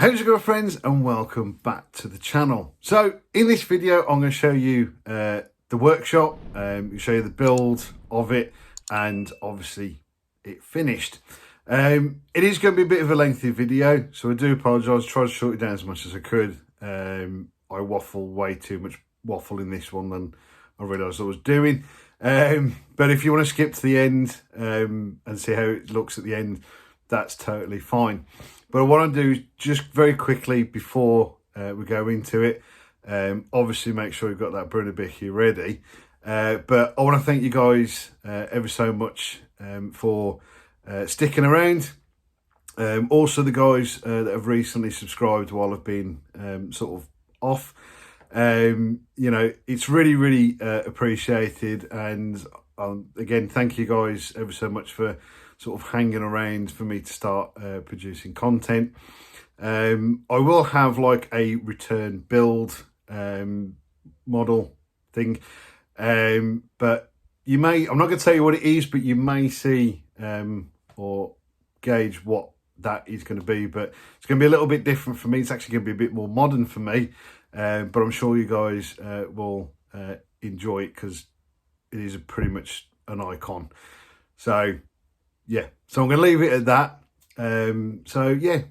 How's it going, friends, and welcome back to the channel. So in this video I'm going to show you the workshop, show you the build of it, and obviously it finished. It is going to be a bit of a lengthy video, so I do apologise. Try to short it down as much as I could. I waffle way too much waffle in this one than I realised I was doing. But if you want to skip to the end and see how it looks at the end, that's totally fine. But what I want to do is just very quickly before we go into it, obviously make sure you've got that Brunabichy ready. But I want to thank you guys ever so much for sticking around. Also the guys that have recently subscribed while I've been sort of off. You know, it's really appreciated, and again, thank you guys ever so much for sort of hanging around for me to start producing content. I will have like a return build model thing, but you may, I'm not going to tell you what it is, but you may see or gauge what that is going to be. But it's going to be a little bit different for me. It's actually going to be a bit more modern for me, but I'm sure you guys will enjoy it because it is pretty much an icon. So yeah, so I'm going to leave it at that. So yeah,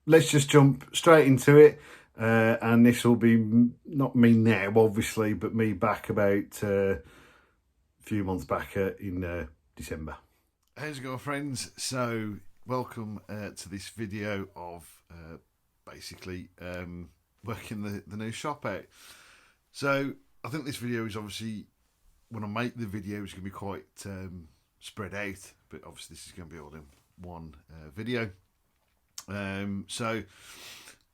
let's just jump straight into it. And this will be not me now, obviously, but me back about a few months back in December. How's it going, friends? So welcome to this video of basically working the new shop out. So I think this video is obviously, when I make the video, it's going to be quite spread out, but obviously this is going to be all in one video. So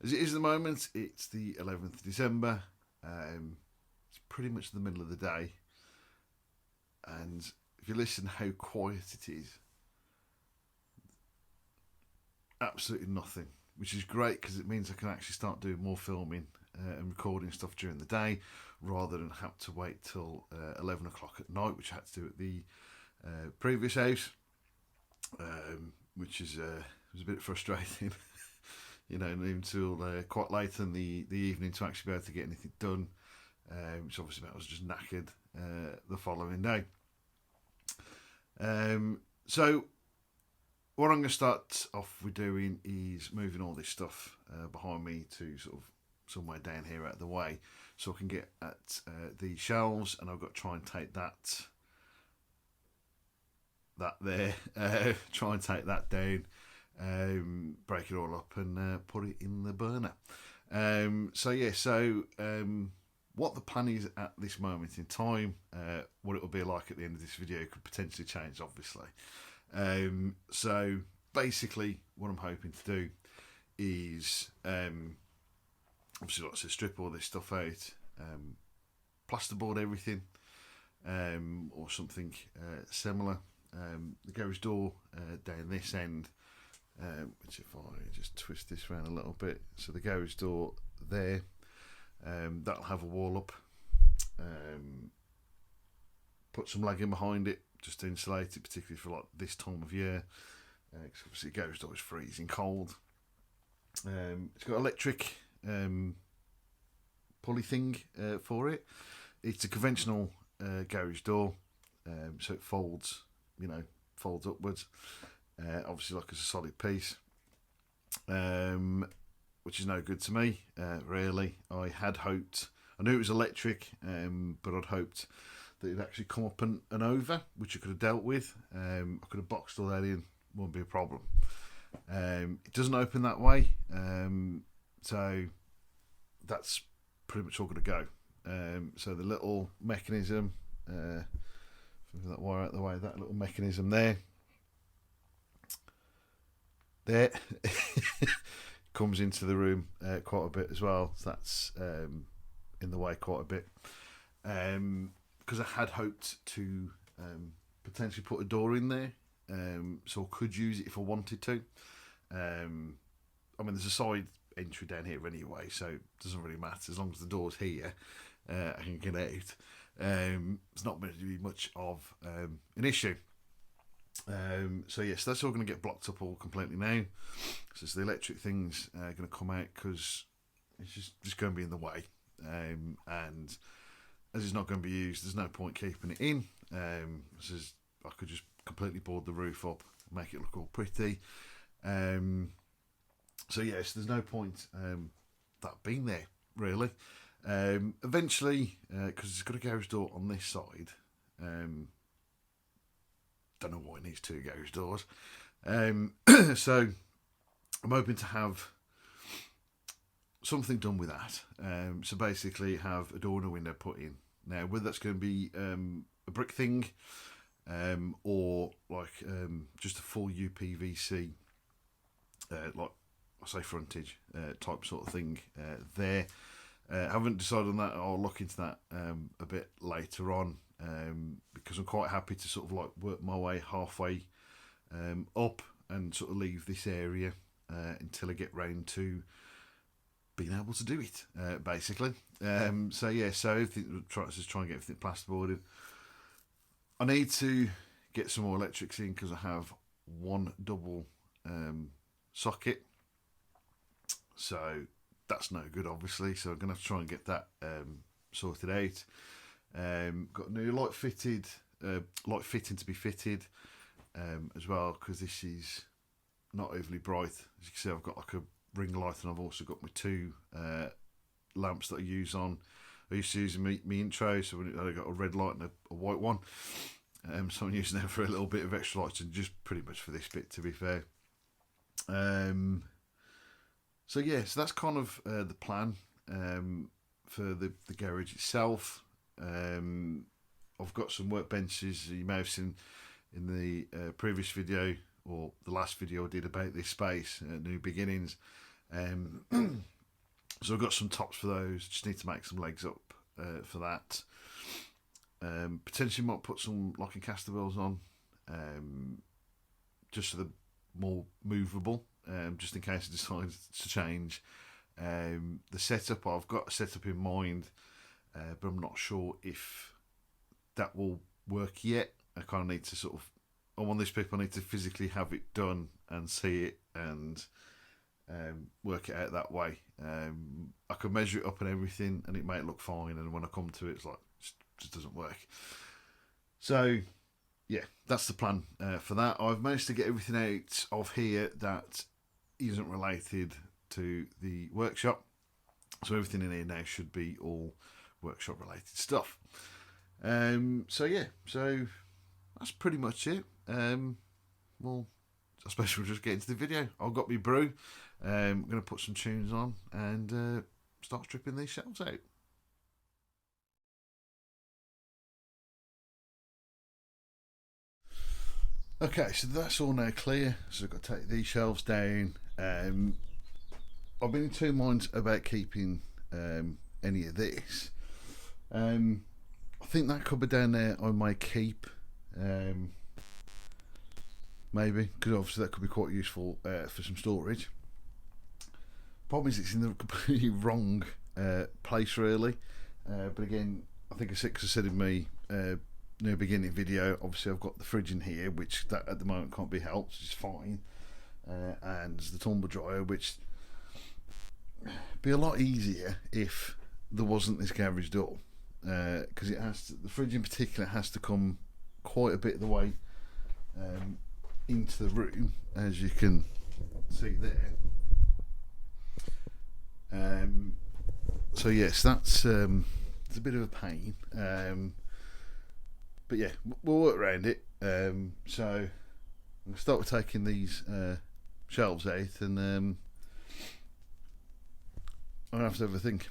as it is at the moment, it's the 11th of December. It's pretty much the middle of the day, and if you listen how quiet it is, absolutely nothing, which is great because it means I can actually start doing more filming and recording stuff during the day rather than have to wait till 11 o'clock at night, which I had to do at the previous house, which is was a bit frustrating. You know, and even till quite late in the evening to actually be able to get anything done, which obviously meant I was just knackered the following day. So what I'm going to start off with doing is moving all this stuff behind me to sort of somewhere down here out of the way, so I can get at the shelves, and I've got to try and take that there, try and take that down, break it all up and put it in the burner. So yeah, so what the plan is at this moment in time, what it will be like at the end of this video could potentially change, obviously. So basically what I'm hoping to do is obviously, like I said, strip all this stuff out, plasterboard everything, or something similar. The garage door down this end, which if I just twist this around a little bit, so the garage door there, that'll have a wall up, put some lagging behind it just to insulate it, particularly for like this time of year, because obviously the garage door is freezing cold. It's got electric pulley thing for it. It's a conventional garage door, so it folds, you know, folds upwards, obviously like it's a solid piece, which is no good to me, really. I had hoped, I knew it was electric, but I'd hoped that it'd actually come up and over, which I could have dealt with. I could have boxed all that in, wouldn't be a problem. It doesn't open that way, so that's pretty much all going to go. So the little mechanism, move that wire out of the way, that little mechanism there comes into the room quite a bit as well, so that's in the way quite a bit, because I had hoped to potentially put a door in there, so I could use it if I wanted to. I mean, there's a side entry down here anyway, so it doesn't really matter as long as the door's here. I can get out. It's not going to be much of an issue. So yes, that's all going to get blocked up all completely now. So the electric thing's going to come out because it's just going to be in the way, and as it's not going to be used, there's no point keeping it in. I could just completely board the roof up, make it look all pretty. So yes, there's no point that being there really. Eventually, because it's got a garage door on this side. Don't know why it needs two garage doors. So I'm hoping to have something done with that. So basically have a door and a window put in. Now, whether that's going to be a brick thing or like just a full UPVC, like I say frontage type sort of thing there. I haven't decided on that. I'll look into that a bit later on because I'm quite happy to sort of like work my way halfway up and sort of leave this area until I get round to being able to do it, basically. So yeah, so everything, try and get everything plasterboarded. I need to get some more electrics in because I have one double socket, so that's no good, obviously. So I'm gonna have to try and get that sorted out. Got a new light fitting to be fitted as well because this is not overly bright. As you can see, I've got like a ring light, and I've also got my two lamps that I use on. I used to use my intro, so I got a red light and a white one. So I'm using them for a little bit of extra lights, and just pretty much for this bit, to be fair. So yeah, so that's kind of the plan for the garage itself. I've got some workbenches you may have seen in the previous video, or the last video I did about this space, New Beginnings. So I've got some tops for those. Just need to make some legs up for that. Potentially might put some locking caster wheels on, just so they're more movable, just in case I decide to change. The setup, I've got a setup in mind, but I'm not sure if that will work yet. I kind of need to sort of, I'm one of these people, I need to physically have it done and see it and work it out that way. I can measure it up and everything, and it might look fine, and when I come to it, it's like just doesn't work. So yeah, that's the plan for that. I've managed to get everything out of here that isn't related to the workshop, so everything in here now should be all workshop related stuff. So yeah, so that's pretty much it. Well, I suppose we'll just get into the video. I've got my brew. I'm going to put some tunes on and start stripping these shelves out. Okay, so that's all now clear. So I've got to take these shelves down. I've been in two minds about keeping any of this. I think that cupboard down there I might keep. Maybe, because obviously that could be quite useful for some storage. Problem is, it's in the completely wrong place, really. But again, I think I said in my new beginning video, obviously I've got the fridge in here, which that at the moment can't be helped, which is fine. And the tumble dryer, which would be a lot easier if there wasn't this garage door. Because it has to, the fridge in particular has to come quite a bit of the way into the room, as you can see there. So yes, that's it's a bit of a pain, but yeah, we'll work around it. So I'm going to start with taking these shelves out, and I'll have to have a think.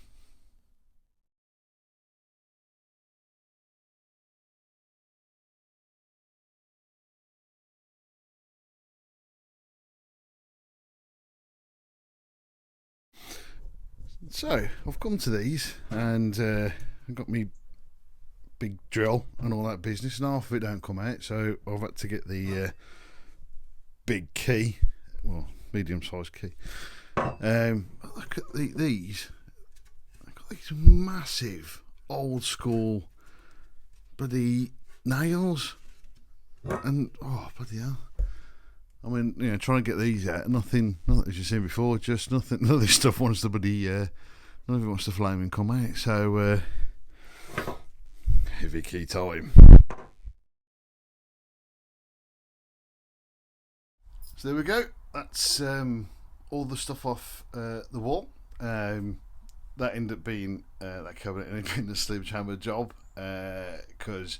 So I've come to these, and I've got me big drill and all that business, and half of it don't come out, so I've had to get the big key, well, medium-sized key. Look at these. I've got these massive old school bloody nails. And oh bloody hell! I mean, you know, trying to get these out, nothing as you've seen before, just nothing. None of this stuff wants to bloody, none of it wants to flame and come out. So heavy key time. So there we go. That's all the stuff off the wall. That ended up being that cabinet ended up being the sledgehammer job because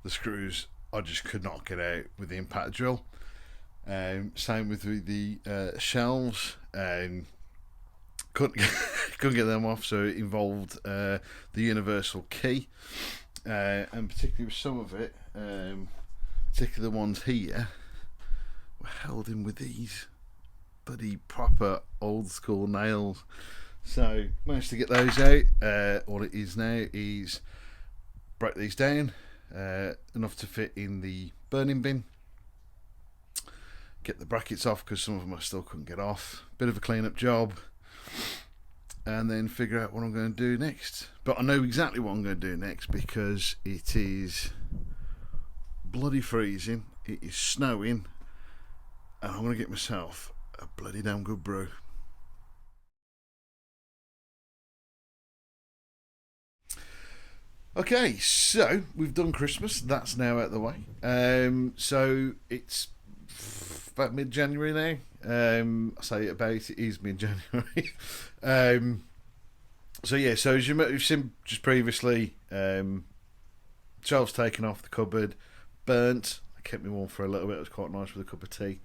the screws I just could not get out with the impact drill. Same with the shelves. Couldn't couldn't get them off, so it involved the universal key, and particularly with some of it, particularly the ones here, were held in with these bloody proper old school nails. So managed to get those out. All it is now is break these down enough to fit in the burning bin. Get the brackets off because some of them I still couldn't get off. Bit of a clean up job, and then figure out what I'm going to do next. But I know exactly what I'm going to do next because it is bloody freezing. It is snowing, and I'm going to get myself a bloody damn good brew. Okay, so we've done Christmas. That's now out of the way. So it's about mid-January now. I say about it is mid-January. So yeah, so as you've seen just previously, shelves taken off the cupboard, burnt. It kept me warm for a little bit. It was quite nice with a cup of tea.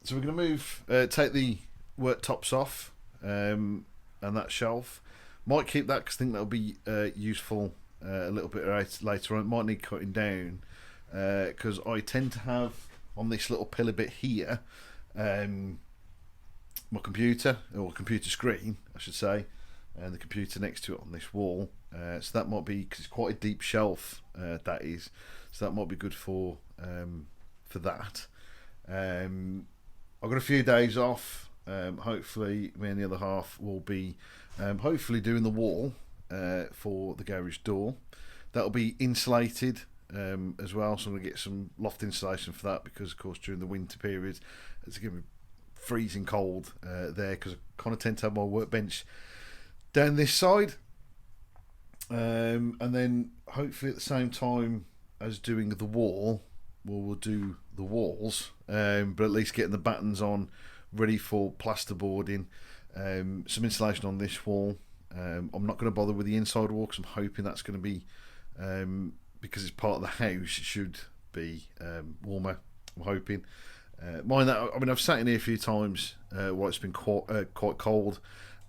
So we're going to move, take the worktops off, and that shelf. Might keep that because I think that'll be useful a little bit later on. It might need cutting down because I tend to have on this little pillar bit here my computer, or computer screen I should say, and the computer next to it on this wall. So that might be, because it's quite a deep shelf, that is, so that might be good for that. I've got a few days off. Hopefully me and the other half will be hopefully doing the wall for the garage door. That'll be insulated as well, so I'm going to get some loft insulation for that, because of course during the winter period it's going to be freezing cold there, because I kind of tend to have my workbench down this side, and then hopefully at the same time as doing the wall we'll do the walls, but at least getting the battens on ready for plasterboarding. Some insulation on this wall. I'm not going to bother with the inside wall because I'm hoping that's going to be, because it's part of the house, it should be warmer, I'm hoping. Mind that, I mean, I've sat in here a few times while it's been quite cold,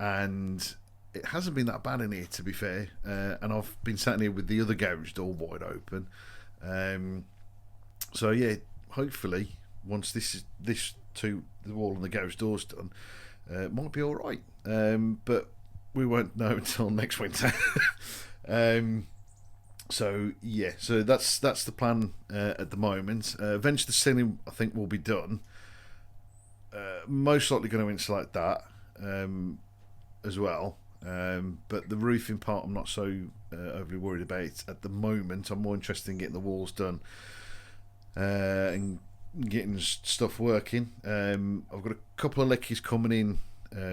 and it hasn't been that bad in here, to be fair, and I've been sat in here with the other garage door wide open. So yeah, hopefully once the wall and the garage door's done, it might be alright, but we won't know until next winter. So yeah, so that's the plan at the moment. Eventually the ceiling I think will be done. Most likely going to insulate that as well, but the roofing part I'm not so overly worried about at the moment. I'm more interested in getting the walls done and getting stuff working. I've got a couple of leckies coming in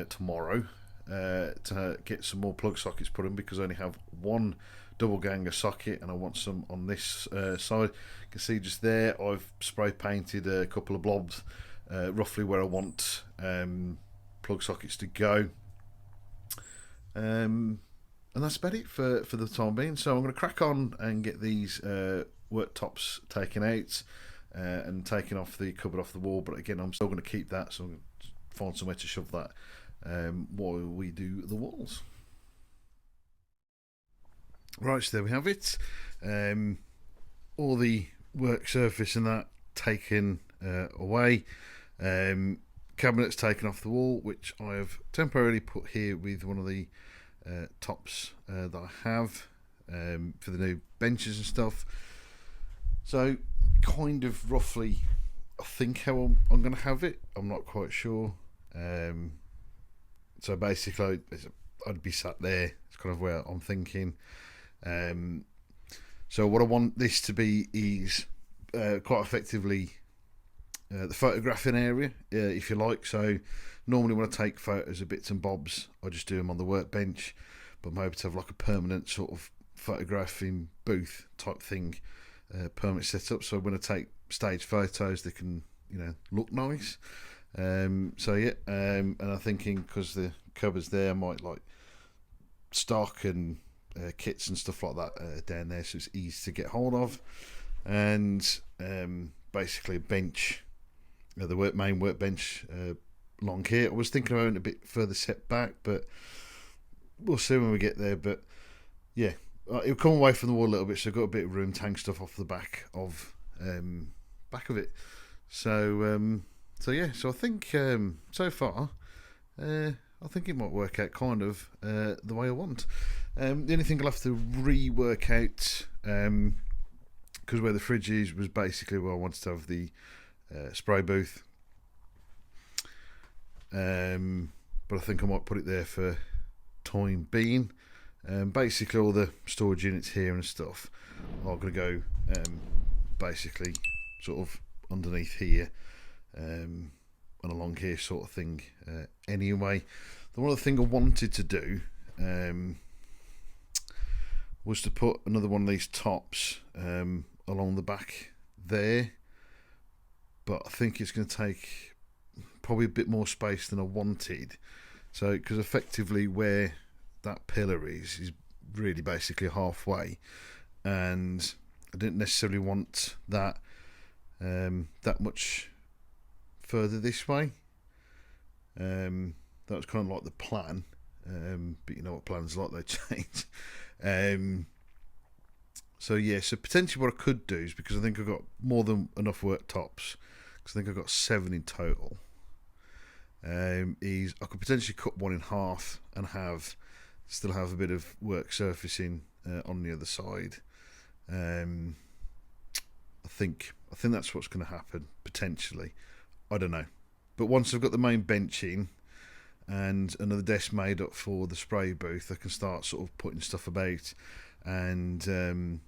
tomorrow to get some more plug sockets put in, because I only have one double ganger socket and I want some on this side. You can see just there I've spray painted a couple of blobs roughly where I want plug sockets to go, and that's about it for the time being. So I'm going to crack on and get these worktops taken out and taking off the cupboard off the wall, but again I'm still going to keep that, so I'm going to find somewhere to shove that while we do the walls. Right, so there we have it. All the work surface and that taken away. Cabinets taken off the wall, which I have temporarily put here with one of the tops that I have for the new benches and stuff. So kind of roughly I think how I'm going to have it. I'm not quite sure. So basically I'd be sat there. It's kind of where I'm thinking. So what I want this to be is quite effectively the photographing area, if you like. So normally when I take photos of bits and bobs, I just do them on the workbench, but I'm hoping to have like a permanent sort of photographing booth type thing, permanent setup. So when I take stage photos, they can, you know, look nice. So yeah, and I'm thinking because the cupboards there, I might like stock and kits and stuff like that down there, so it's easy to get hold of. And basically a bench, the main workbench along here. I was thinking of having a bit further set back, but we'll see when we get there. But yeah, it'll come away from the wall a little bit, so I've got a bit of room to hang stuff off the back of it. So yeah, so I think so far, I think it might work out kind of the way I want. The only thing I'll have to rework out, because where the fridge is was basically where I wanted to have the spray booth. But I think I might put it there for time being. Basically all the storage units here and stuff are going to go basically sort of underneath here and along here sort of thing anyway. The one other thing I wanted to do was to put another one of these tops along the back there, but I think it's going to take probably a bit more space than I wanted. So because effectively where that pillar is really basically halfway, and I didn't necessarily want that that much further this way. That was kind of like the plan, but you know what plans like, they change. So yeah, so potentially what I could do is, because I think I've got more than enough worktops, because I think I've got 7 in total, is I could potentially cut one in half and still have a bit of work surfacing on the other side. I think that's what's going to happen potentially. I don't know, but once I've got the main bench in and another desk made up for the spray booth, I can start sort of putting stuff about and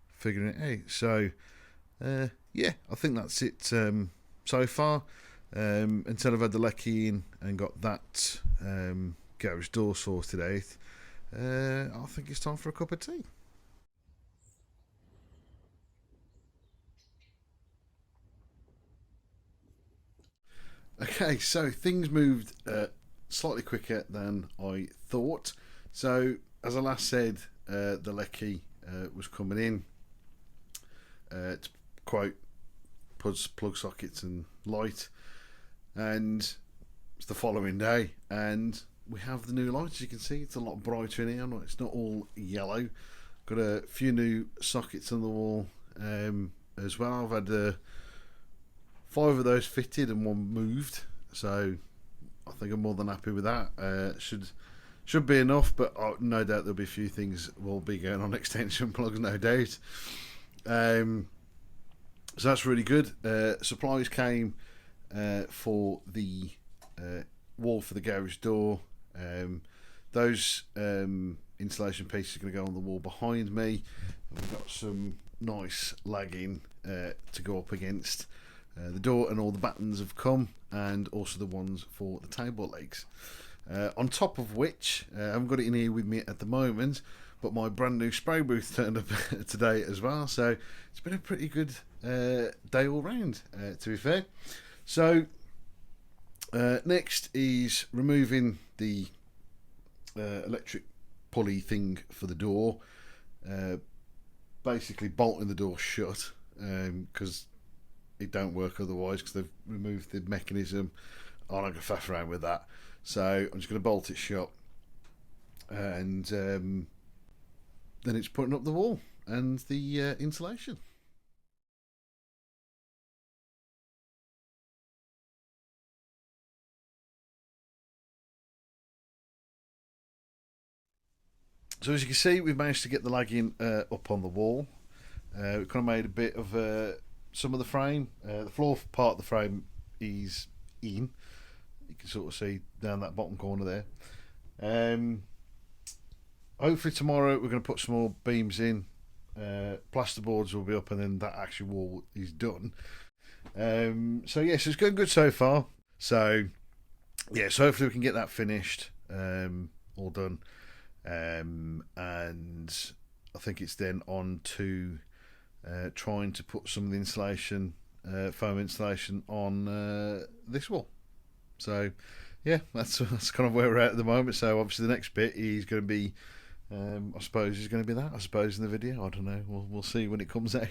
figuring it out. So yeah, I think that's it so far. Until I've had the lecky in and got that garage door sorted out, I think it's time for a cup of tea. Okay, so things moved slightly quicker than I thought. So, as I last said, the lecky was coming in to quote plug sockets and light, and it's the following day, and we have the new light. As you can see, it's a lot brighter in here. It's not all yellow. Got a few new sockets on the wall as well. I've had 5 of those fitted and 1 moved, so I think I'm more than happy with that. Should be enough, but no doubt there'll be a few things will be going on extension plugs, no doubt. So that's really good. Supplies came for the wall for the garage door. Those insulation pieces are going to go on the wall behind me. We've got some nice lagging to go up against the door, and all the battens have come, and also the ones for the table legs. On top of which, I haven't got it in here with me at the moment, but my brand new spray booth turned up today as well. So it's been a pretty good day all round, to be fair. So next is removing the electric pulley thing for the door, basically bolting the door shut, because it don't work otherwise, because they've removed the mechanism. I'm not going to faff around with that, so I'm just going to bolt it shut, and then it's putting up the wall and the insulation. So as you can see, we've managed to get the lagging up on the wall. We've kind of made a bit of some of the frame. The floor part of the frame is in. You can sort of see down that bottom corner there. hopefully tomorrow we're going to put some more beams in. Plasterboards will be up, and then that actual wall is done. So yes, it's going good so far. So yeah, so hopefully we can get that finished, all done, and I think it's then on to trying to put some of the insulation, foam insulation, on this wall. So yeah, that's kind of where we're at the moment. So obviously the next bit is going to be, I suppose, is going to be that. I suppose in the video, I don't know. We'll see when it comes out.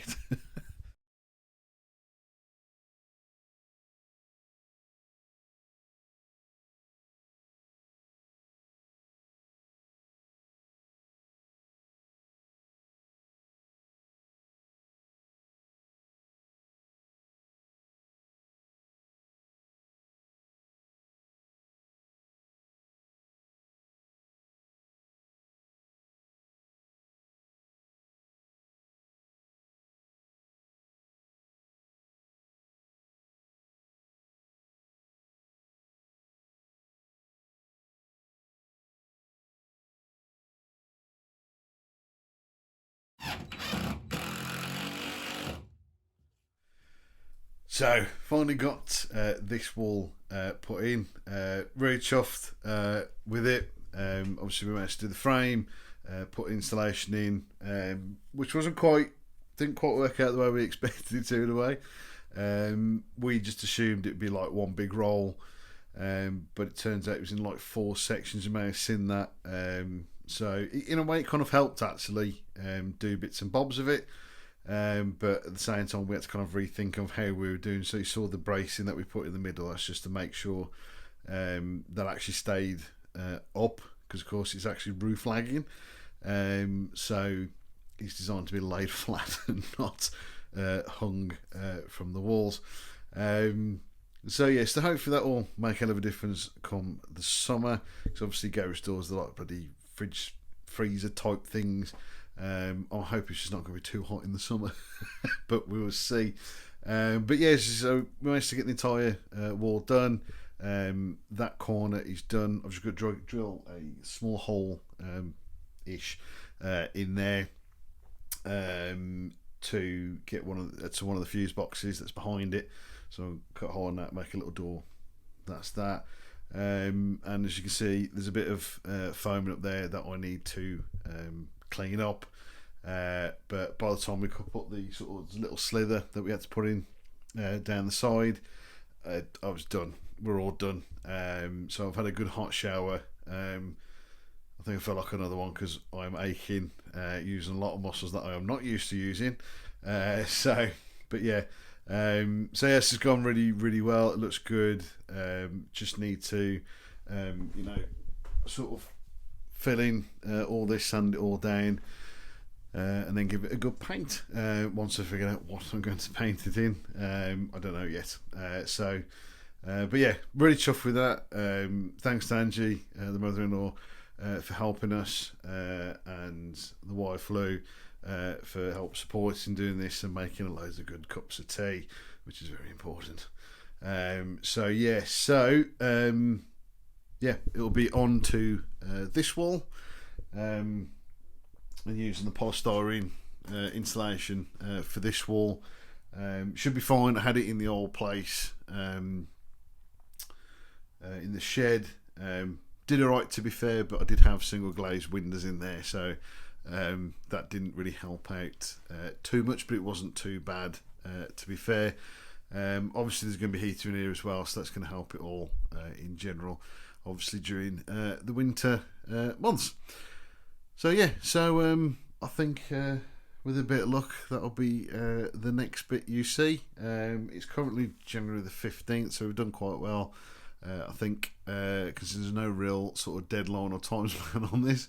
So finally got this wall put in. Really chuffed with it. Obviously we managed to do the frame, put insulation in, which didn't quite work out the way we expected it to in a way. We just assumed it'd be like one big roll, but it turns out it was in like 4 sections. You may have seen that. So in a way it kind of helped actually do bits and bobs of it. But at the same time, we had to kind of rethink of how we were doing. So you saw the bracing that we put in the middle. That's just to make sure that actually stayed up, because of course it's actually roof lagging. So it's designed to be laid flat and not hung from the walls. So yes, so hopefully that will make a hell of a difference come the summer. Because obviously garage doors are like bloody fridge freezer type things. I hope it's just not going to be too hot in the summer, but we will see. But yes, so we managed to get the entire wall done. That corner is done. I've just got to drill a small hole ish in there to get one of the fuse boxes that's behind it. So I'll cut a hole in that, make a little door. That's that. And as you can see, there's a bit of foaming up there that I need to clean up, but by the time we could put the sort of little slither that we had to put in down the side, I was done. We're all done. So I've had a good hot shower. I think I felt like another one because I'm aching, using a lot of muscles that I am not used to using. But yeah. So yes, it's gone really, really well. It looks good. Just need to, sort of fill in all this, sand it all down, and then give it a good paint. Once I figure out what I'm going to paint it in, I don't know yet. But yeah, really chuffed with that. Thanks to Angie, the mother-in-law, for helping us, and the wife Flew for help supporting doing this and making loads of good cups of tea, which is very important. It'll be on to this wall, and using the polystyrene insulation for this wall. Should be fine. I had it in the old place, in the shed. Did alright, to be fair, but I did have single glazed windows in there, so that didn't really help out too much, but it wasn't too bad, to be fair. Obviously there's going to be heater in here as well, so that's going to help it all in general, obviously during the winter months. So yeah, I think with a bit of luck that'll be the next bit you see. It's currently January the 15th, so we've done quite well, I think, because there's no real sort of deadline or time span on this.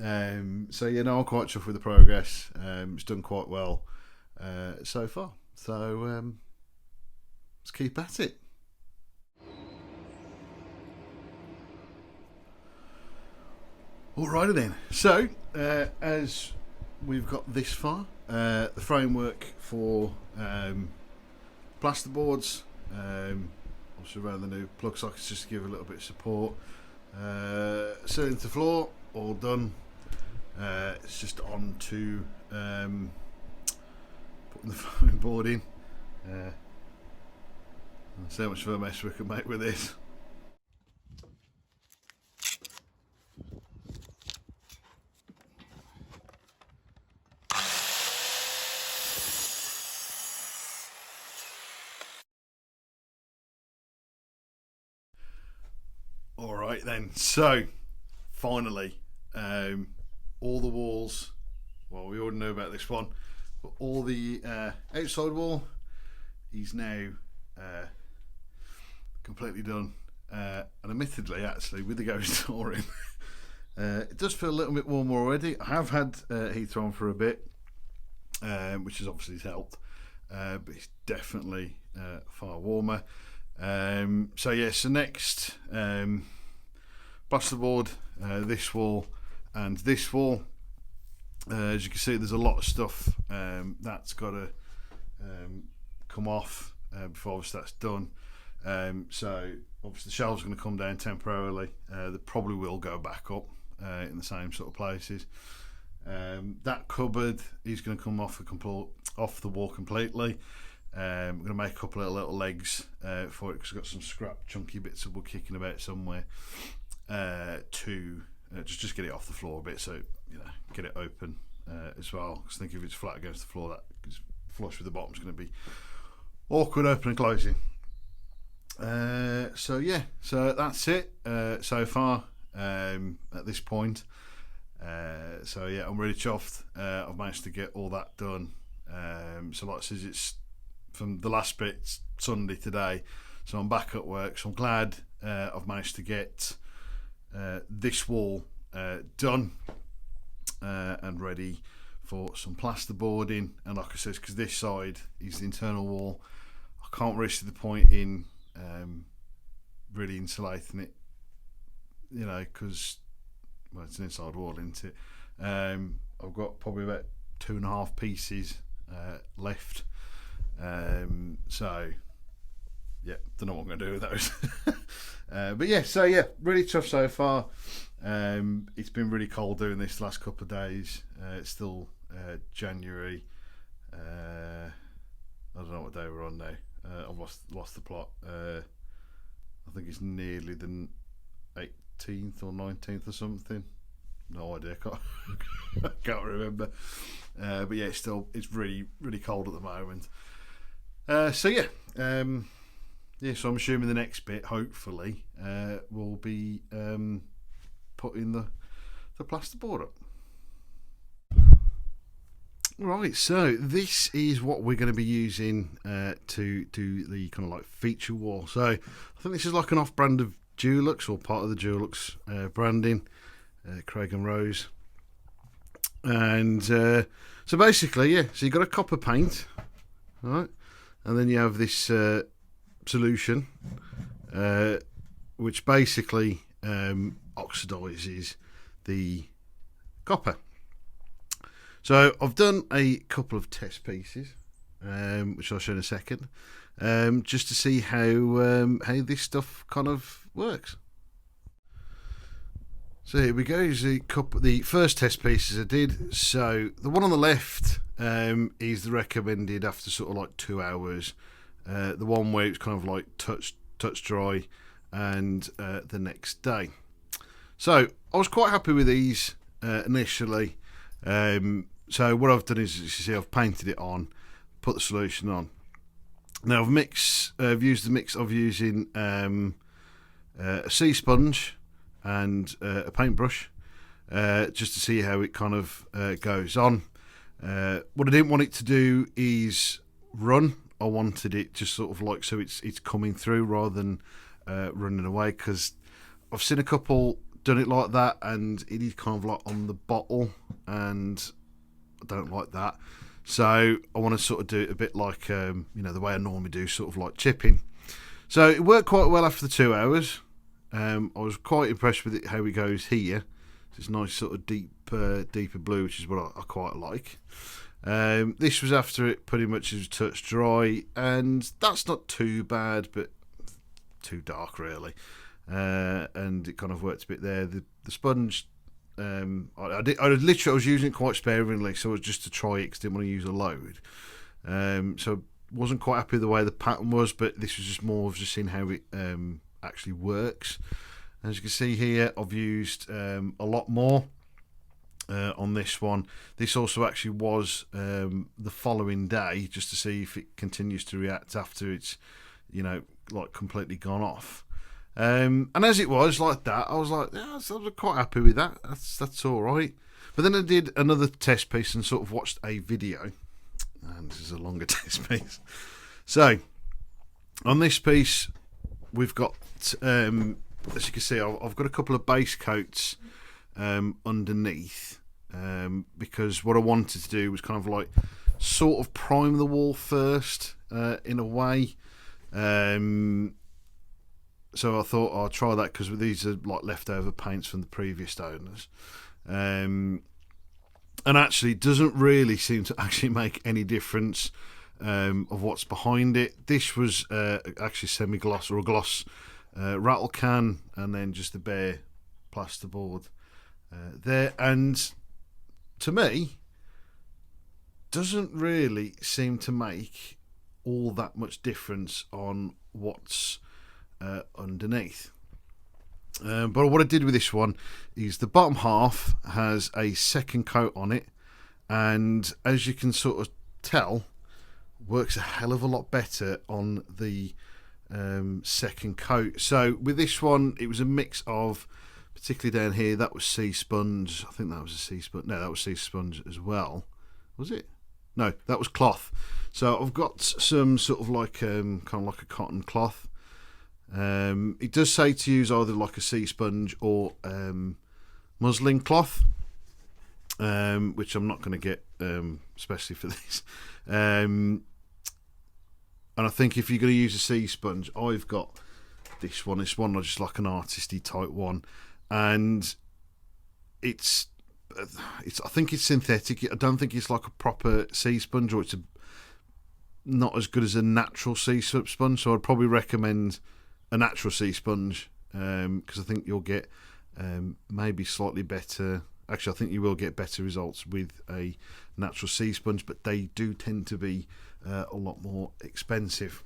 I'm quite chuffed with the progress. It's done quite well so far, so let's keep at it. Alrighty then, so as we've got this far, the framework for plasterboards, obviously around the new plug sockets just to give a little bit of support, ceiling to floor all done. It's just on to putting the foam board in. See how much of a mess we can make with this. Alright then, so finally, all the walls, well, we already know about this one, but all the outside wall is now completely done, and admittedly, actually, with the ghost door in, it does feel a little bit warmer already. I have had heater on for a bit, which has obviously helped, but it's definitely far warmer. So yeah, so next, plasterboard, this wall and this wall. As you can see, there's a lot of stuff that's got to come off before obviously that's done. So obviously the shelves are going to come down temporarily. They probably will go back up in the same sort of places. That cupboard is going to come off the wall completely. We're going to make a couple of little legs for it because I've got some scrap chunky bits of wood kicking about somewhere to just get it off the floor a bit, so get it open as well, because I think if it's flat against the floor, that is flush with the bottom, is going to be awkward opening and closing. So yeah, so that's it so far at this point. So yeah, I'm really chuffed. I've managed to get all that done. So like I said, it's from the last bit Sunday today, so I'm back at work, so I'm glad I've managed to get this wall done and ready for some plasterboarding. And like I said, because this side is the internal wall, I can't really see the point in really insulating it, because it's an inside wall, isn't it? I've got probably about 2.5 pieces left, so yeah, don't know what I'm going to do with those. But yeah, so yeah, really tough so far. It's been really cold doing this last couple of days. It's still January. I don't know what day we're on now. I've lost the plot. I think it's nearly the 18th or 19th or something. No idea. I can't remember. But yeah, it's really cold at the moment. So yeah. Yeah, so I'm assuming the next bit, hopefully, will be putting the plasterboard up. Right, so this is what we're going to be using to do the kind of like feature wall. So I think this is like an off-brand of Dulux, or part of the Dulux branding, Craig and Rose. And so basically, yeah, so you've got a copper paint, right, and then you have this solution, which basically oxidizes the copper. So I've done a couple of test pieces, which I'll show in a second, just to see how this stuff kind of works. So here we go. Here's the first test pieces I did. So the one on the left is the recommended after sort of like 2 hours. The one where it's kind of like touch dry, and the next day. So I was quite happy with these initially. So what I've done is, as you see, I've painted it on, put the solution on. Now I've used the mix of using a sea sponge and a paintbrush, just to see how it kind of goes on. What I didn't want it to do is run. I wanted it just sort of like so it's coming through rather than running away, because I've seen a couple done it like that and it is kind of like on the bottle, and I don't like that. So I want to sort of do it a bit like the way I normally do, sort of like chipping. So it worked quite well after the 2 hours. I was quite impressed with it, how it goes here. It's nice sort of deeper blue, which is what I quite like. This was after it pretty much was touch dry, and that's not too bad, but too dark really. And it kind of worked a bit there. The sponge I was using it quite sparingly, so it was just to try it because I didn't want to use a load. So wasn't quite happy with the way the pattern was, but this was just more of just seeing how it actually works. As you can see here, I've used a lot more on this one. This also actually was the following day, just to see if it continues to react after it's, you know, like completely gone off. And as it was like that, I was like, yeah, I was quite happy with that. That's all right. But then I did another test piece and sort of watched a video. And this is a longer test piece. So on this piece, we've got, as you can see, I've got a couple of base coats underneath, because what I wanted to do was kind of like sort of prime the wall first, in a way. So I thought I'll try that because these are like leftover paints from the previous owners. And actually it doesn't really seem to actually make any difference of what's behind it. This was actually semi-gloss or a gloss rattle can, and then just the bare plasterboard there. And to me, doesn't really seem to make all that much difference on what's underneath. But what I did with this one is the bottom half has a second coat on it, and as you can sort of tell, works a hell of a lot better on the second coat. So with this one, it was a mix of, particularly down here, that was sea sponge. I think that was a sea sponge. No, that was sea sponge as well. Was it? No, that was cloth. So I've got some sort of like kind of like a cotton cloth. It does say to use either like a sea sponge or muslin cloth, which I'm not going to get, especially for this. And I think if you're going to use a sea sponge, I've got this one. It's one just like an artisty type one, and it's I think it's synthetic. I don't think it's like a proper sea sponge, or it's not as good as a natural sea sponge. So I'd probably recommend a natural sea sponge, because I think you'll get maybe slightly better. Actually, I think you will get better results with a natural sea sponge, but they do tend to be a lot more expensive.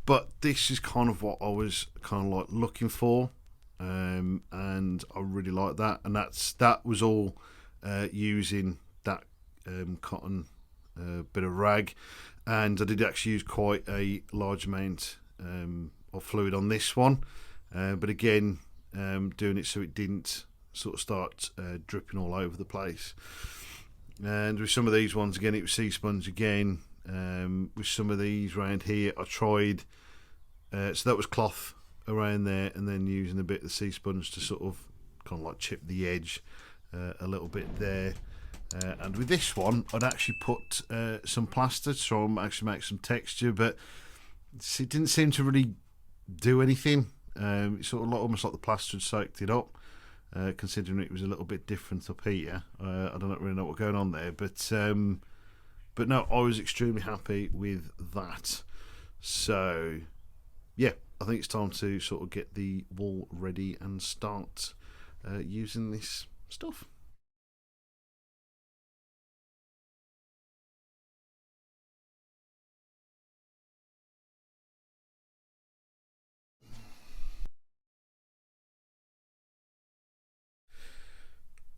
But this is kind of what I was kind of like looking for, and I really like that. And that was all using that cotton bit of rag, and I did actually use quite a large amount of fluid on this one, but again, doing it so it didn't sort of start dripping all over the place. And with some of these ones, again, it was sea sponge again. With some of these around here, I tried, so that was cloth around there, and then using a bit of the sea sponge to sort of kind of like chip the edge a little bit there. And with this one, I'd actually put some plaster to try and actually make some texture, but it didn't seem to really do anything. It's sort of like, almost like the plaster had soaked it up, considering it was a little bit different up here. I don't really know what's going on there, but no, I was extremely happy with that. So yeah, I think it's time to sort of get the wall ready and start using this stuff.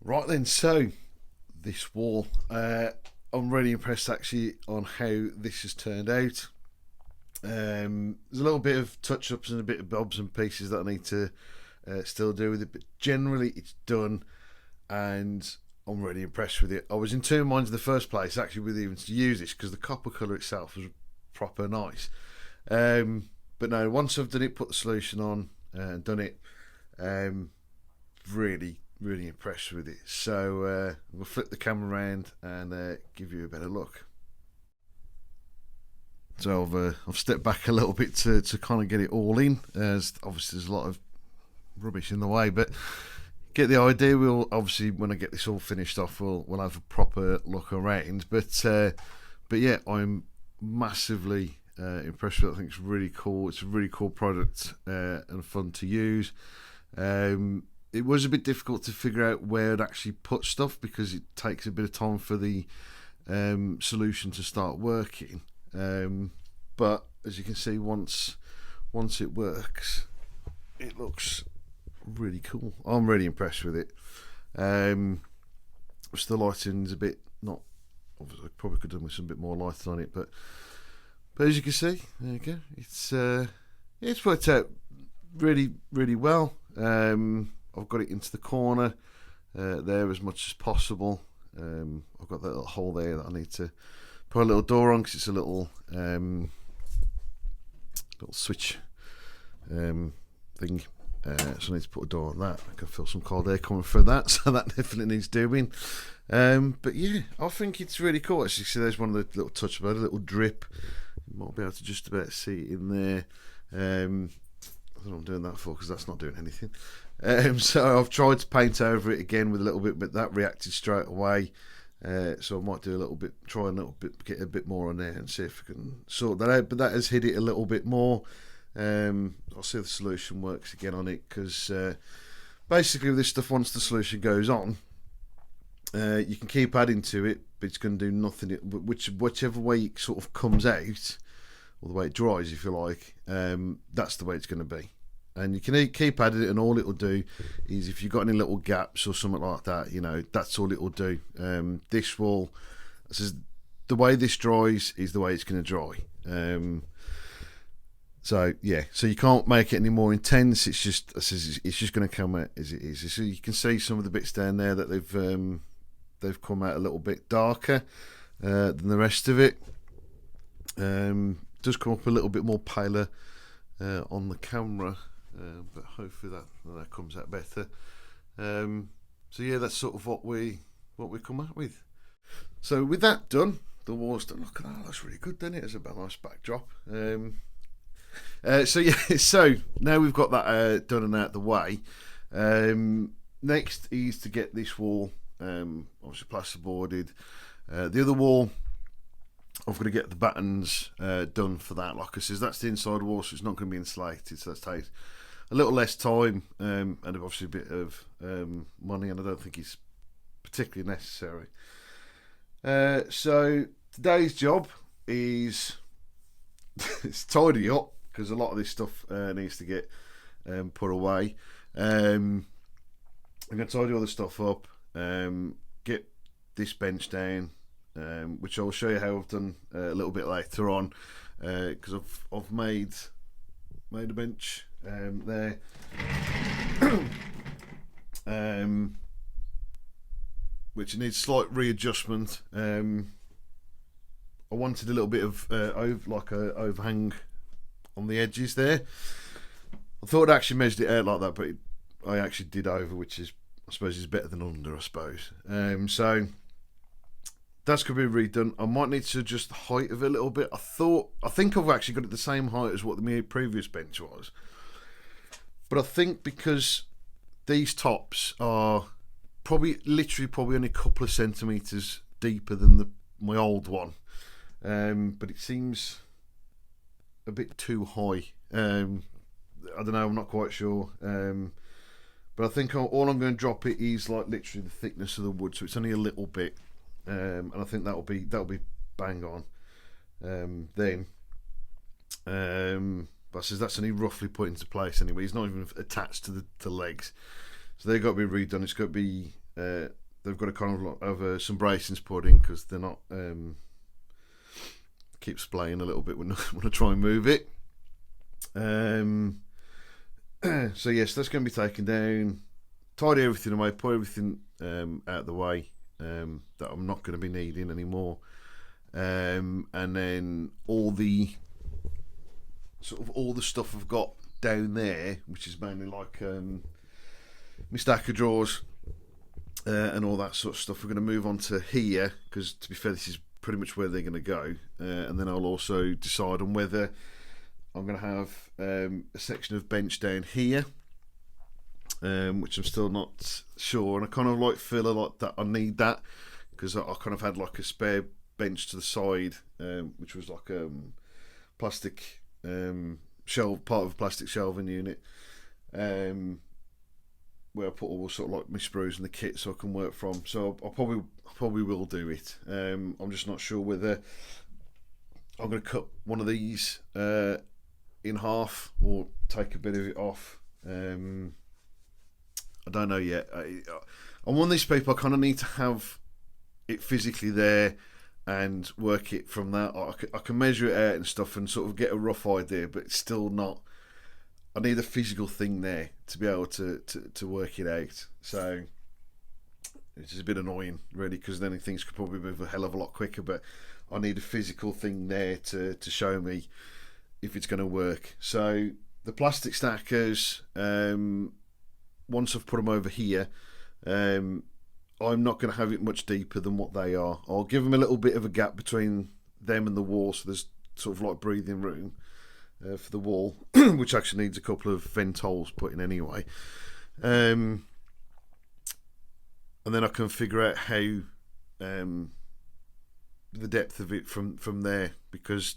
Right then, so this wall, I'm really impressed actually on how this has turned out. There's a little bit of touch-ups and a bit of bobs and pieces that I need to still do with it, but generally it's done, and I'm really impressed with it. I was in two minds in the first place actually with even to use this, because the copper colour itself was proper nice. But no, once I've done it, put the solution on and done it, really impressed with it. So we'll flip the camera around and give you a better look. So I've stepped back a little bit to kind of get it all in, as obviously there's a lot of rubbish in the way, but get the idea. We'll obviously, when I get this all finished off, we'll have a proper look around. But yeah, I'm massively impressed with it. I think it's really cool. It's a really cool product and fun to use. it was a bit difficult to figure out where to actually put stuff because it takes a bit of time for the solution to start working. But as you can see, once it works, it looks really cool. I'm really impressed with it. The lighting's a bit not. Obviously, I probably could have done with some bit more lighting on it, but as you can see, there you go. It's worked out really, really well. I've got it into the corner there as much as possible. I've got that little hole there that I need to put a little door on because it's a little switch thing. So I need to put a door on that. I can feel some cold air coming through that, so that definitely needs doing. But yeah, I think it's really cool. As you see, there's one of the little touch about a little drip. You might be able to just about see it in there. I don't know what I'm doing that for because that's not doing anything. So I've tried to paint over it again with a little bit, but that reacted straight away. So I might do a little bit, try a little bit, get a bit more on there and see if I can sort that out. But that has hit it a little bit more. I'll see if the solution works again on it because basically with this stuff, once the solution goes on, you can keep adding to it, but it's going to do nothing. Whichever way it sort of comes out, or the way it dries, if you like, that's the way it's going to be. And you can keep adding it, and all it'll do is if you've got any little gaps or something like that, you know, that's all it'll do. This says the way this dries is the way it's going to dry. So yeah, so you can't make it any more intense. It's just going to come out as it is. So you can see some of the bits down there that they've come out a little bit darker than the rest of it. Does come up a little bit more paler on the camera, but hopefully that comes out better. So yeah, that's sort of what we come out with. So with that done, the wall's done. Look at that, that's really good, doesn't it? It's a nice backdrop. So yeah, so now we've got that done and out the way. Next is to get this wall obviously plasterboarded. The other wall, I've got to get the battens done for that. Like I says, that's the inside wall, so it's not going to be insulated. So that takes a little less time and obviously a bit of money, and I don't think it's particularly necessary. So today's job is it's tidy up because a lot of this stuff needs to get put away. I'm going to tidy all this stuff up, get this bench down, which I'll show you how I've done a little bit later on, because I've made a bench there, which needs slight readjustment. I wanted a little bit of overhang on the edges there. I thought I actually measured it out like that, but I actually did over, which is, I suppose, is better than under, I suppose. So that's going to be redone. I might need to adjust the height of it a little bit. I think I've actually got it the same height as what the previous bench was, but I think because these tops are probably only a couple of centimeters deeper than my old one, but it seems a bit too high. I don't know, I'm not quite sure, but I think all I'm going to drop it is like literally the thickness of the wood, so it's only a little bit, and I think that'll be bang on. Then but says that's only roughly put into place anyway. It's not even attached to the legs, so they've got to be redone. It's got to be they've got to kind of have some bracings put in because they're not keep splaying a little bit when I try and move it. So yes, that's going to be taken down, tidy everything away, put everything out of the way that I'm not going to be needing anymore, and then all the stuff I've got down there, which is mainly like my stack of drawers and all that sort of stuff, we're going to move on to here because, to be fair, this is pretty much where they're going to go, and then I'll also decide on whether I'm going to have a section of bench down here, which I'm still not sure, and I kind of like feel like that I need that because I kind of had like a spare bench to the side, which was like plastic shelf, part of a plastic shelving unit, where I put all sort of like my sprues and the kit so I can work from. So I probably will do it. I'm just not sure whether I'm going to cut one of these in half or take a bit of it off. I don't know yet. I'm one of these people, I kind of need to have it physically there and work it from that. I can measure it out and stuff and sort of get a rough idea, but it's still not. I need a physical thing there to be able to work it out. So it's just a bit annoying, really, because then things could probably move a hell of a lot quicker. But I need a physical thing there to show me if it's going to work. So the plastic stackers, once I've put them over here, I'm not going to have it much deeper than what they are. I'll give them a little bit of a gap between them and the wall, so there's sort of like breathing room for the wall, which actually needs a couple of vent holes put in anyway. And then I can figure out how the depth of it from there, because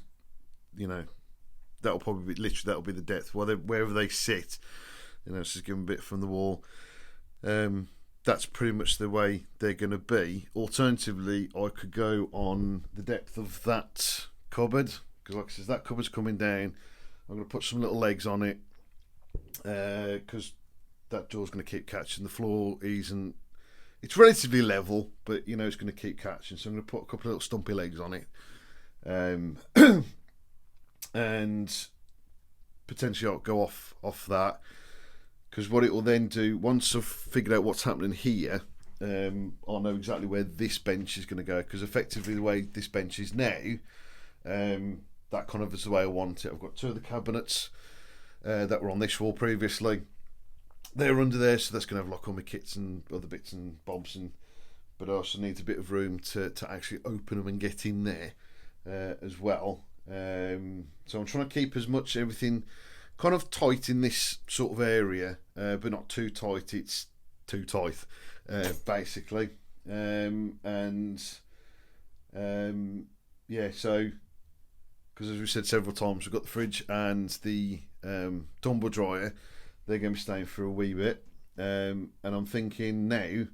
that'll probably be literally that'll be the depth wherever they sit. Just give them a bit from the wall. That's pretty much the way they're going to be. Alternatively, I could go on the depth of that cupboard, because like I said, that cupboard's coming down. I'm going to put some little legs on it, because that door's going to keep catching. The floor isn't. It's relatively level, but it's going to keep catching. So I'm going to put a couple of little stumpy legs on it, and potentially I'll go off that. Because what it will then do, once I've figured out what's happening here, I'll know exactly where this bench is going to go. Because effectively the way this bench is now, that kind of is the way I want it. I've got two of the cabinets that were on this wall previously. They're under there, so that's going to have like all my kits and other bits and bobs. But I also need a bit of room to actually open them and get in there as well. So I'm trying to keep as much everything kind of tight in this sort of area, but not too tight. It's too tight, basically. So because as we said several times, we've got the fridge and the tumble dryer. They're going to be staying for a wee bit, and I'm thinking now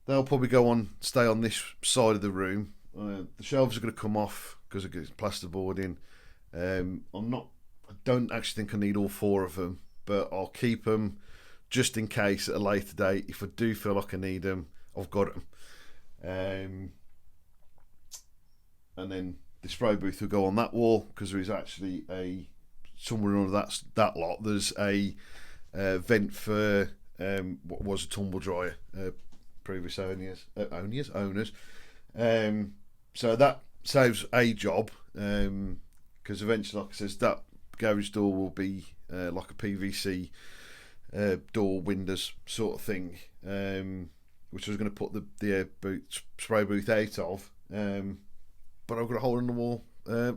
they'll probably stay on this side of the room. The shelves are going to come off because it gets plasterboard in. I don't actually think I need all four of them, but I'll keep them just in case at a later date. If I do feel like I need them, I've got them. And then the spray booth will go on that wall, because there is actually somewhere under that lot. There's a vent for what was a tumble dryer, previous owners. So that saves a job, because eventually, like I said, that garage door will be like a PVC door windows sort of thing, which I was going to put the spray booth out of, but I've got a hole in the wall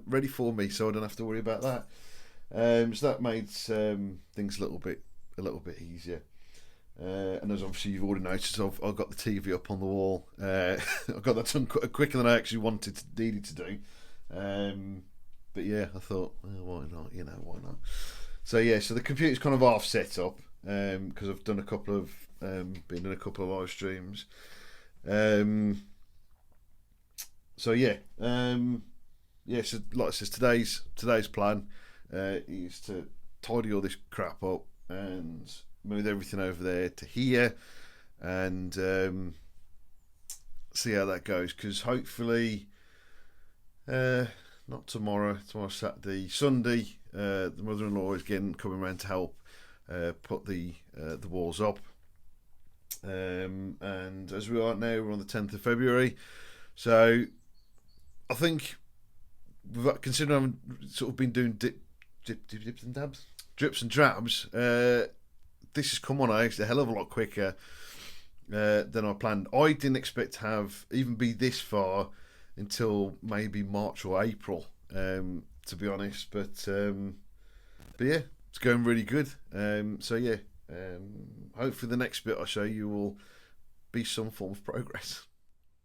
ready for me, so I don't have to worry about that. So that made things a little bit easier. And as obviously you've already noticed, I've got the TV up on the wall. I got that done quicker than I actually needed to do. But yeah, I thought, why not? Why not? So yeah, so the computer's kind of half set up, because I've done a couple of been in a couple of live streams. So yeah, so like I said, today's plan is to tidy all this crap up and move everything over there to here, and see how that goes. Because hopefully, not tomorrow Saturday, Sunday, the mother-in-law is coming around to help put the walls up, and as we are now, we're on the 10th of February, so I think, considering I've sort of been doing drips and drabs, this has come on actually a hell of a lot quicker than I planned. I didn't expect to even be this far until maybe March or April, to be honest. But yeah, it's going really good. So yeah, hopefully the next bit I show you will be some form of progress.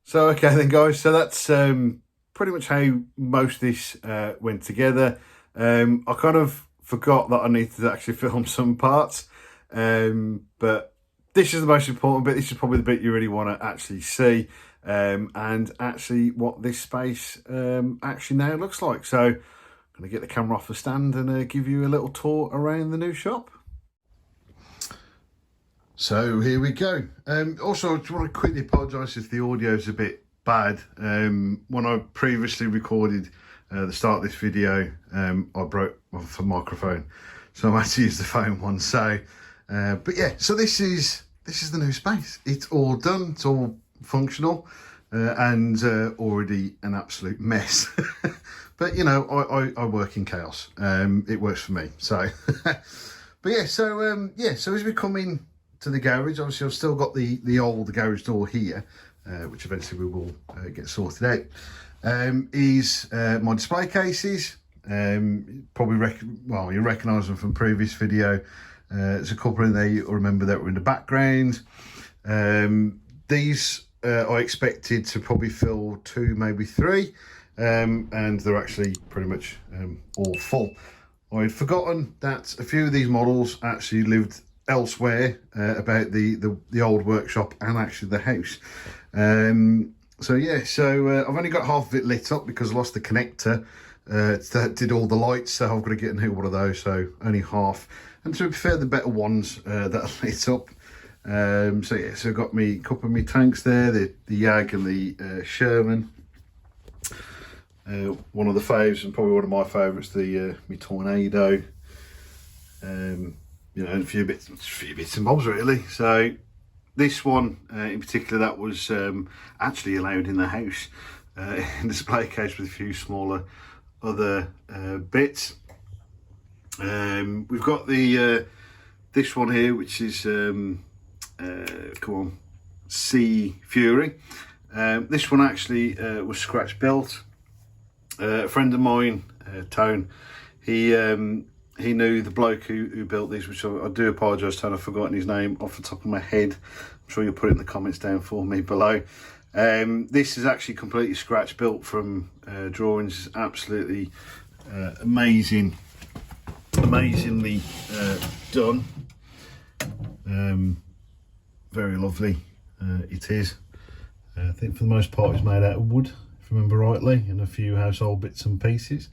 So okay then, guys. So that's pretty much how most of this went together. I kind of forgot that I needed to actually film some parts. But this is the most important bit. This is probably the bit you really want to actually see, and actually what this space actually now looks like. So I'm going to get the camera off the stand and give you a little tour around the new shop. So here we go. Also, I just want to quickly apologise if the audio is a bit bad. When I previously recorded the start of this video, I broke my microphone, so I'm actually using the phone one. So, but yeah, so this is the new space. It's all done. It's all functional, and already an absolute mess. But you know, I work in chaos. It works for me. So, but yeah, so so as we come in to the garage, obviously I've still got the old garage door here, which eventually we will get sorted out. Is my display cases. Probably you recognise them from previous video. There's a couple in there you'll remember that were in the background. These I expected to probably fill 2, maybe 3, and they're actually pretty much all full. I had forgotten that a few of these models actually lived elsewhere about the old workshop and actually the house. So yeah, so I've only got half of it lit up because I lost the connector that did all the lights, so I've got to get a new one of those, so only half. And to be fair, the better ones that are lit up. So yeah, so I've got me a couple of my tanks there, the Jag and the Sherman. One of the faves, and probably one of my favourites, the my Tornado. You know, and a few bits and bobs really. So this one in particular, that was actually allowed in the house, in the display case with a few smaller other bits. We've got the this one here, which is Sea Fury. This one actually was scratch built. A friend of mine, Tone, he knew the bloke who built these, which I do apologise, Tone, I've forgotten his name off the top of my head. I'm sure you'll put it in the comments down for me below. This is actually completely scratch built from drawings. Absolutely amazingly done. Very lovely it is. I think for the most part it's made out of wood, if I remember rightly, and a few household bits and pieces.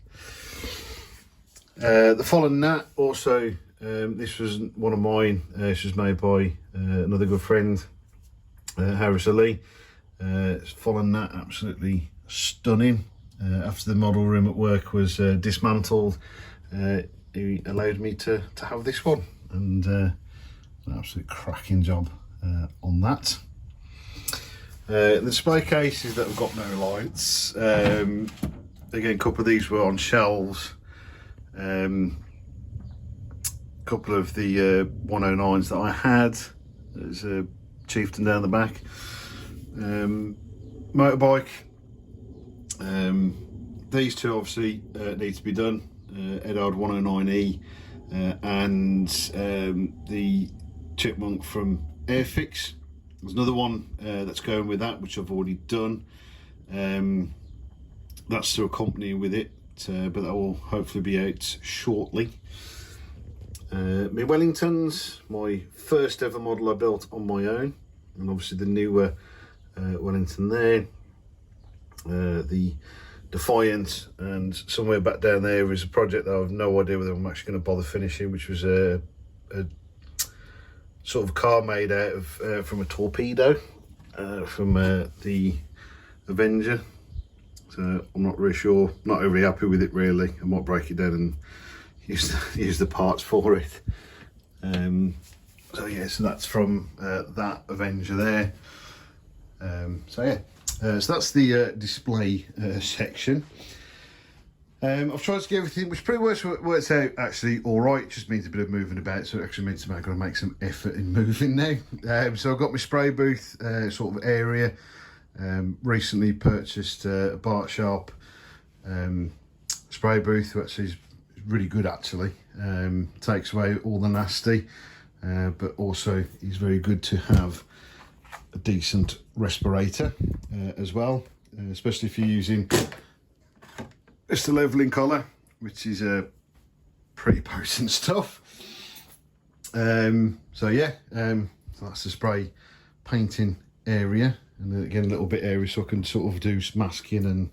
The Fallen Nat also, this was one of mine. This was made by another good friend, Harris Ali. Fallen Nat, absolutely stunning. After the model room at work was dismantled, he allowed me to have this one, and an absolute cracking job on that. The display cases that have got no lights, again, a couple of these were on shelves. A couple of the 109s that I had. There's a Chieftain down the back. Motorbike. These two obviously need to be done. Edard 109E and the Chipmunk from Airfix. There's another one that's going with that, which I've already done. That's to accompany with it, but that will hopefully be out shortly. My Wellingtons, my first ever model I built on my own, and obviously the newer Wellington there. The Defiant, and somewhere back down there is a project that I have no idea whether I'm actually going to bother finishing, which was a sort of car made out of from a torpedo from the Avenger. So I'm not really sure, not overly happy with it really. I might break it down and use the parts for it. So yeah, so that's from that Avenger there. So yeah. So that's the display section. I've tried to get everything, which pretty much works out actually all right. It just means a bit of moving about, so it actually means I'm going to make some effort in moving now. So I've got my spray booth sort of area. Recently purchased a Bart Sharp spray booth, which is really good actually. Takes away all the nasty, but also is very good to have a decent respirator as well, especially if you're using just a leveling collar, which is pretty potent stuff. So yeah, so that's the spray painting area, and then again a little bit area so I can sort of do masking and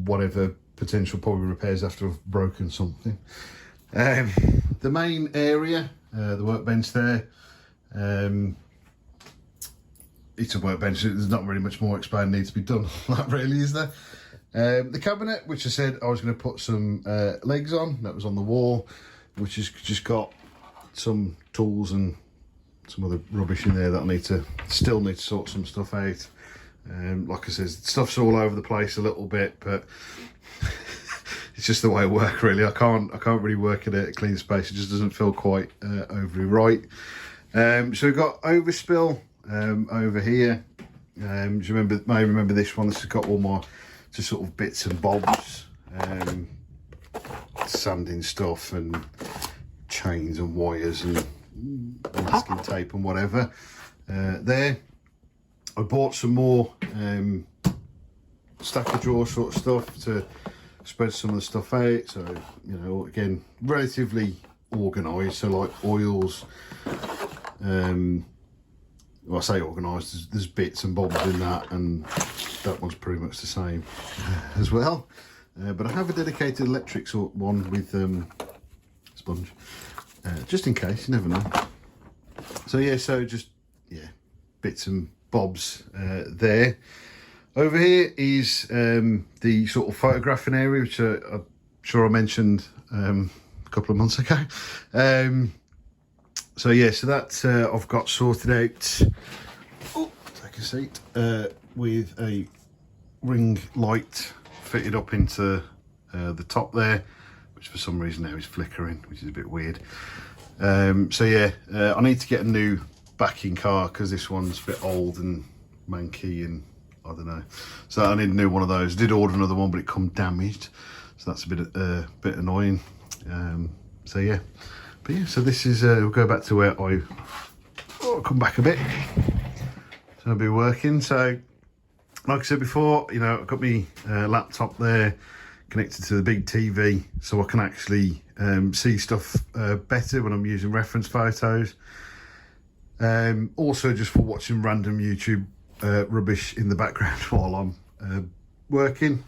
whatever potential probably repairs after I've broken something. The main area, the workbench there, it's a workbench, there's not really much more explaining needs to be done on that really, is there? The cabinet, which I said I was going to put some legs on, that was on the wall, which has just got some tools and some other rubbish in there that I still need to sort some stuff out. Like I said, stuff's all over the place a little bit, but it's just the way I work really. I can't really work in a clean space. It just doesn't feel quite overly right. So we've got overspill over here. Do you remember this one? This has got all my just sort of bits and bobs, sanding stuff and chains and wires and masking tape and whatever. There, I bought some more stacker drawer sort of stuff to spread some of the stuff out. So, you know, again, relatively organised. So like oils, well, I say organised, there's bits and bobs in that, and that one's pretty much the same as well. But I have a dedicated electric sort one with sponge, just in case, you never know. So yeah, bits and bobs there. Over here is the sort of photographing area, which I'm sure I mentioned a couple of months ago. So yeah, so that I've got sorted out. Oh, take a seat. With a ring light fitted up into the top there, which for some reason now is flickering, which is a bit weird. So yeah, I need to get a new backing car because this one's a bit old and manky and I don't know. So I need a new one of those. I did order another one, but it come damaged, so that's a bit annoying. So yeah. But yeah, so this is, we'll go back to where I'll come back a bit. So I'll be working. So, like I said before, you know, I've got my laptop there connected to the big TV, so I can actually see stuff better when I'm using reference photos. Also just for watching random YouTube rubbish in the background while I'm working.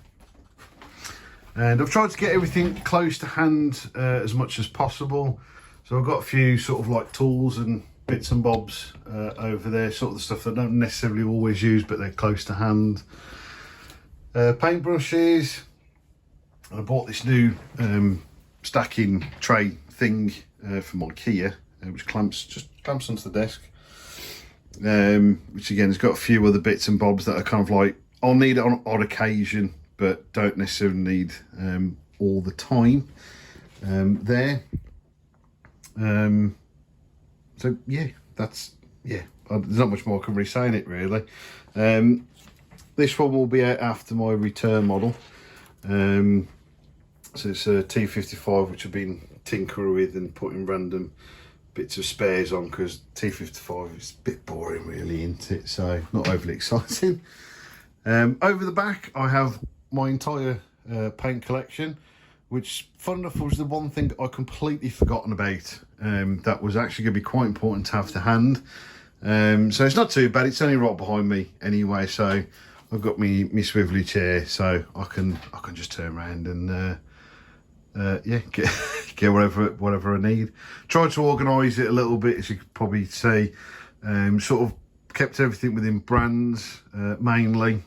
And I've tried to get everything close to hand as much as possible. So I've got a few sort of like tools and bits and bobs over there, sort of the stuff that I don't necessarily always use, but they're close to hand. Paintbrushes. I bought this new stacking tray thing from IKEA, which clamps onto the desk. Which again has got a few other bits and bobs that are kind of like, I'll need it on odd occasion, but don't necessarily need all the time. There. So yeah, there's not much more I can really say in it really. This one will be out after my return model. So it's a T55, which I've been tinkering with and putting random bits of spares on, because T55 is a bit boring really, isn't it? So not overly exciting. Over the back I have my entire paint collection, which fun enough was the one thing I completely forgotten about. That was actually going to be quite important to have to hand. So it's not too bad, it's only right behind me anyway, so I've got me swivelly chair, so I can just turn around and yeah, get whatever I need. Tried to organise it a little bit, as you could probably see. Sort of kept everything within brands mainly.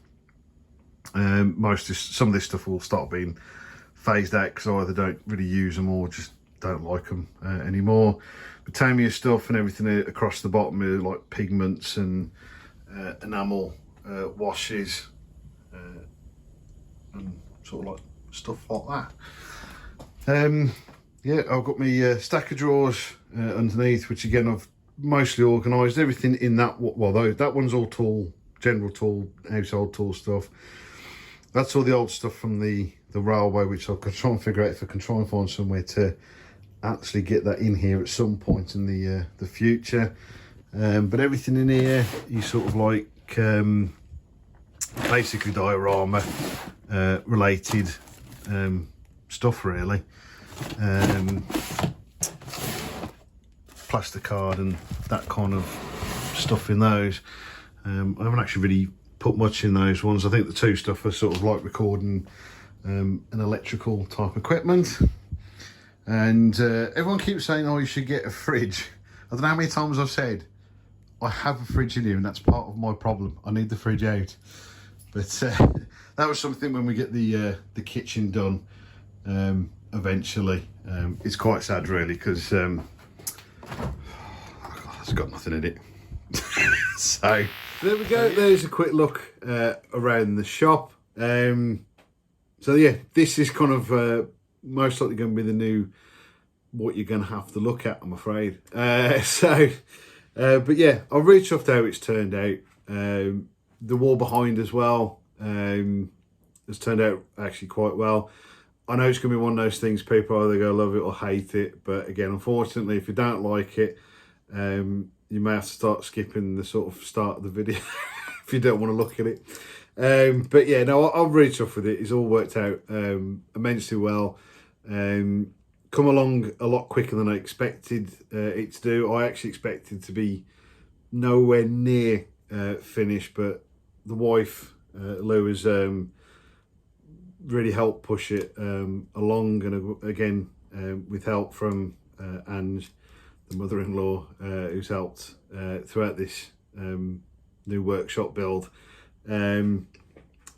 Some of this stuff will start being phased out because I either don't really use them or just don't like them anymore. Botamia stuff and everything across the bottom are like pigments and enamel washes and sort of like stuff like that. Yeah, I've got my stacker drawers underneath, which again I've mostly organised. Everything in that, well, that one's all tool, general tool, household tool stuff. That's all the old stuff from the railway, which I'll try and figure out if I can try and find somewhere to actually get that in here at some point in the future. But everything in here is sort of like basically diorama related stuff really. plasticard and that kind of stuff in those. I haven't actually really put much in those ones. I think the two stuff are sort of like recording an electrical type equipment. And everyone keeps saying, oh, you should get a fridge. I don't know how many times I've said I have a fridge in here, and that's part of my problem. I need the fridge out. But that was something when we get the kitchen done eventually. It's quite sad really, because it's got nothing in it. So there we go. There's a quick look around the shop. So yeah, this is kind of most likely going to be the new what you're going to have to look at, I'm afraid. But yeah, I'm really chuffed how it's turned out. The wall behind as well has turned out actually quite well. I know it's going to be one of those things people either go love it or hate it, but again, unfortunately, if you don't like it, you may have to start skipping the sort of start of the video if you don't want to look at it. But yeah, no, I'm really chuffed with it. It's all worked out immensely well. Come along a lot quicker than I expected it to do. I actually expected to be nowhere near finished, but the wife, Lou, has really helped push it along, and again with help from Ange, the mother-in-law, who's helped throughout this new workshop build. So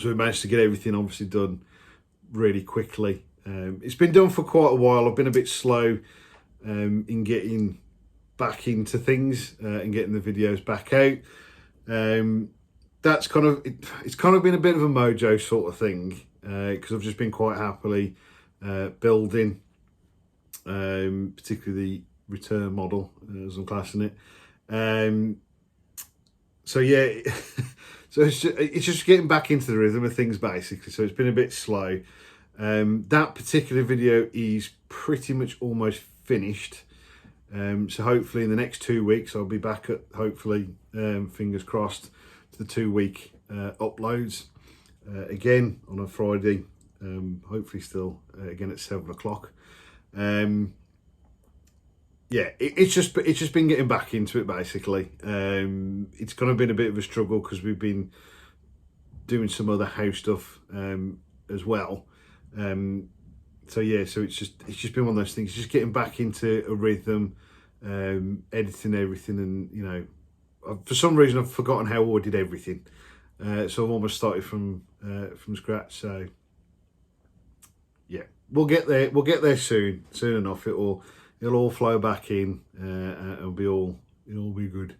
we managed to get everything obviously done really quickly. It's been done for quite a while. I've been a bit slow in getting back into things and getting the videos back out. That's kind of it's kind of been a bit of a mojo sort of thing, because I've just been quite happily building, particularly the return model as I'm classing it. So yeah, so it's just getting back into the rhythm of things basically. So it's been a bit slow. That particular video is pretty much almost finished. So hopefully in the next 2 weeks I'll be back at, hopefully, fingers crossed, to the 2-week uploads again on a Friday, hopefully still again at 7 o'clock. Yeah, it's just been getting back into it basically. It's kind of been a bit of a struggle because we've been doing some other house stuff as well. So yeah, so it's just been one of those things, just getting back into a rhythm, editing everything, and you know, for some reason I've forgotten how I did everything. So I've almost started from scratch. So yeah, we'll get there. We'll get there soon enough. It'll all flow back in, and it'll all be good.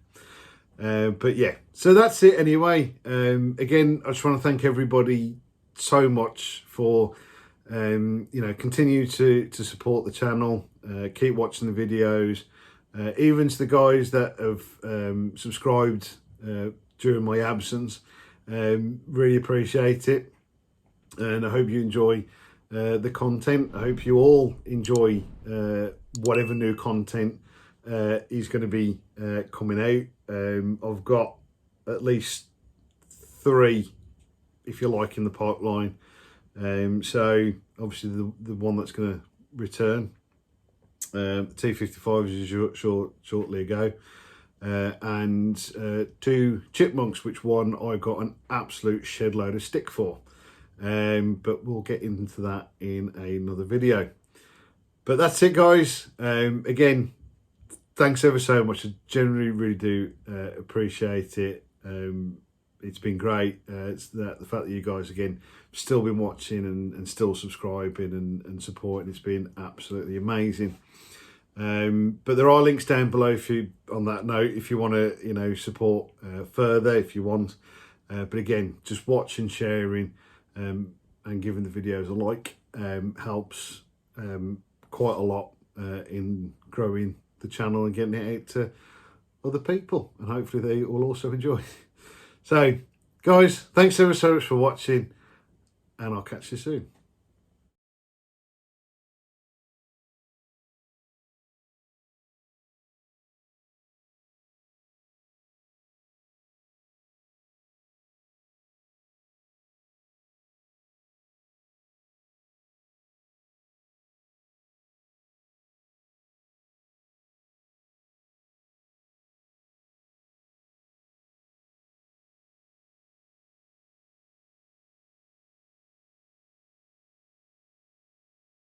But yeah, so that's it anyway. Again, I just want to thank everybody so much for you know, continue to support the channel, keep watching the videos, even to the guys that have subscribed during my absence. Really appreciate it, and I hope you enjoy the content. I hope you all enjoy whatever new content is going to be coming out. I've got at least 3, if you like, in the pipeline. So obviously the one that's going to return, the T55 is shortly ago, and 2 chipmunks, which one I got an absolute shed load of stick for, but we'll get into that in another video. But that's it, guys. Again, thanks ever so much. I generally really do appreciate it. It's been great. It's the fact that you guys again still been watching and still subscribing and supporting. It's been absolutely amazing. But there are links down below if you, on that note, if you want to, you know, support further, if you want. But again, just watching, sharing, and giving the videos a like helps quite a lot in growing the channel and getting it out to other people, and hopefully they will also enjoy. So guys, thanks ever so much for watching, and I'll catch you soon.